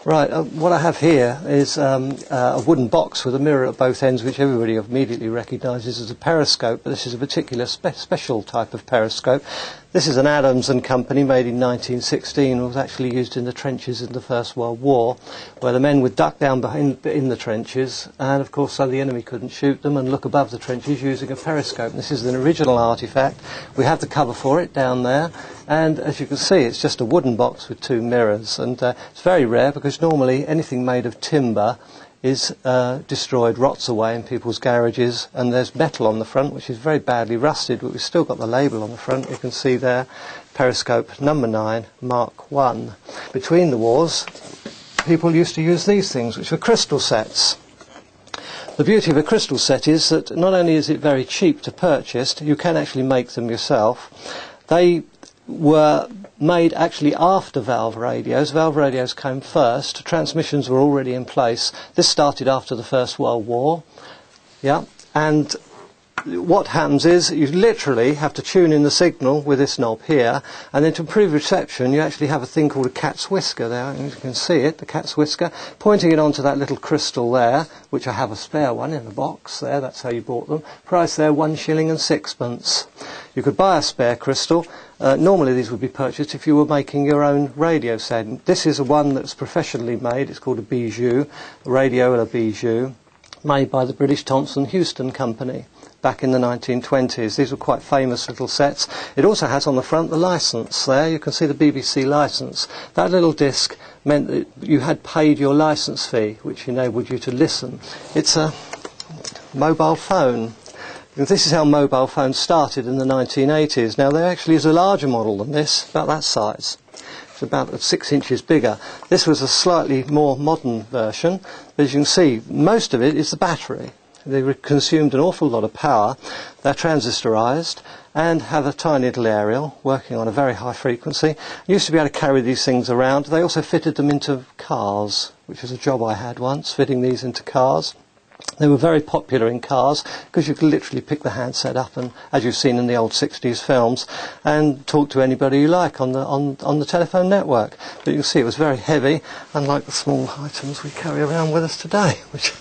Right, what I have here is a wooden box with a mirror at both ends, which everybody immediately recognises as a periscope, but this is a particular special type of periscope. This is an Adams and Company, made in 1916, and was actually used in the trenches in the First World War, where the men would duck down in the trenches, and of course so the enemy couldn't shoot them, and look above the trenches using a periscope. This is an original artefact. We have the cover for it down there, and as you can see, it's just a wooden box with two mirrors, and it's very rare because normally anything made of timber is destroyed, rots away in people's garages, and there's metal on the front which is very badly rusted, but we've still got the label on the front. You can see there, periscope number 9, Mark 1. Between the wars, people used to use these things, which were crystal sets. The beauty of a crystal set is that not only is it very cheap to purchase, you can actually make them yourself. They were made actually after valve radios. Valve radios came first. Transmissions were already in place. This started after the First World War. Yeah, and what happens is you literally have to tune in the signal with this knob here, and then to improve reception you actually have a thing called a cat's whisker there, and you can see it, the cat's whisker, pointing it onto that little crystal there, which I have a spare one in the box there, that's how you bought them. Price there, 1 shilling and 6pence. You could buy a spare crystal. Normally these would be purchased if you were making your own radio set. This is one that's professionally made. It's called a bijou, a radio and a bijou, made by the British Thomson Houston Company back in the 1920s. These were quite famous little sets. It also has on the front the licence there. You can see the BBC licence. That little disc meant that you had paid your licence fee, which enabled you to listen. It's a mobile phone. This is how mobile phones started in the 1980s. Now there actually is a larger model than this, about that size. It's about 6 inches bigger. This was a slightly more modern version. As you can see, most of it is the battery. They consumed an awful lot of power. They're transistorised and have a tiny little aerial working on a very high frequency. You used to be able to carry these things around. They also fitted them into cars, which was a job I had once, fitting these into cars. They were very popular in cars because you could literally pick the handset up and, as you've seen in the old 60s films, and talk to anybody you like on the telephone network. But you can see it was very heavy, unlike the small items we carry around with us today, which